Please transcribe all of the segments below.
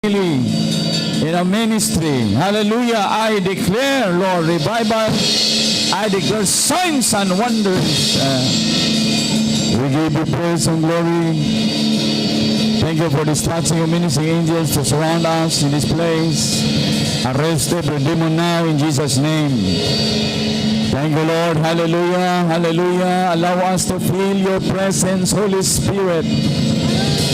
in a ministry. Hallelujah. I declare, Lord, revival. I declare signs and wonders. We give you praise and glory. Thank you for dispatching your ministering angels to surround us in this place. Arrest every demon now in Jesus' name. Thank you, Lord. Hallelujah. Hallelujah. Allow us to feel your presence, Holy Spirit.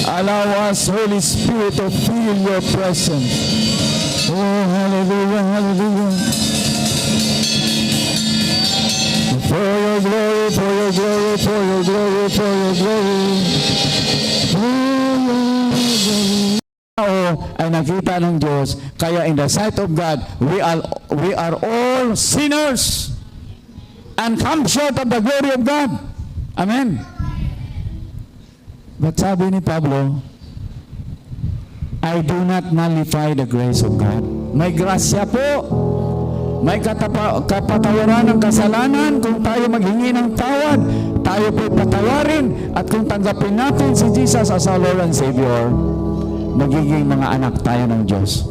Allow us, Holy Spirit, to feel your presence. Oh, hallelujah, hallelujah. For your glory, for your glory, for your glory, for your glory. Ay nakita ng Diyos, kaya in the sight of God, we are all sinners and come short of the glory of God. Amen. But sabi ni Pablo, I do not nullify the grace of God. May grasya po. May kapatawaran ng kasalanan. Kung tayo maghingi ng tawad, tayo po patawarin. At kung tanggapin natin si Jesus as our Lord and Savior, magiging mga anak tayo ng Diyos.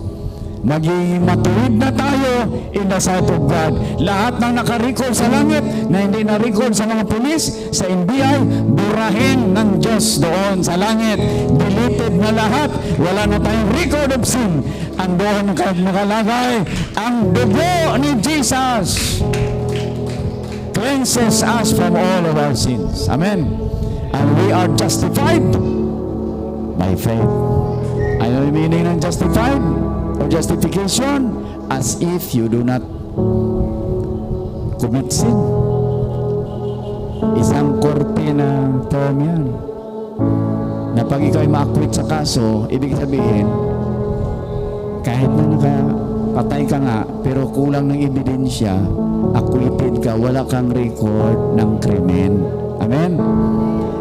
Magiging matuwid na tayo in the sight of God. Lahat ng naka-record sa langit na hindi na-record sa mga pulis, sa NBI, burahin ng Diyos doon sa langit. Deleted na lahat. Wala na tayong record of sin. Ang doon nakalagay, ang dugo ni Jesus cleanses us from all of our sins. Amen. And we are justified by faith. Ano yung meaning ng justified? Or justification, as if you do not commit sin. Isang korte na term yan. Na pag ikaw ay ma-acquit sa kaso, ibig sabihin, kahit na nakapatay ka nga, pero kulang ng ebidensya, acquitted ka, wala kang record ng krimen. Amen?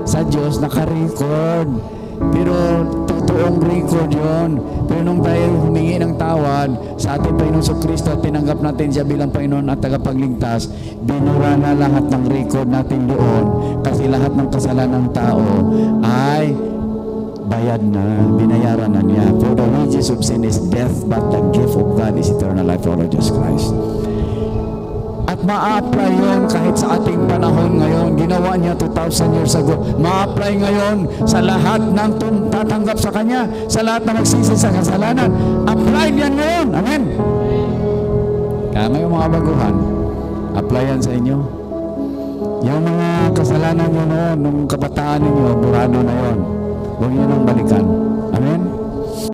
Sa Diyos, naka-record. Pero totoong record yun. Pero nung tayo humingi ng tawad sa ating Panginoon Kristo at tinanggap natin siya bilang Panginoon at tagapagligtas, binura na lahat ng record natin doon kasi lahat ng kasalanan ng tao ay bayad na, binayaran na niya. For the wages of sin is death, but the gift of God is eternal life for Jesus Christ. At ma-apply yun kahit sa ating panahon ngayon. Ginawa niya 2,000 years ago. Ma-apply ngayon sa lahat ng tatanggap sa Kanya, sa lahat na nagsisi sa kasalanan. Apply yan ngayon. Amen. Kaya ngayong mga baguhan, apply yan sa inyo. Yung mga kasalanan nyo noon, nung kabataan ninyo, burado na yon. Huwag nyo nang balikan.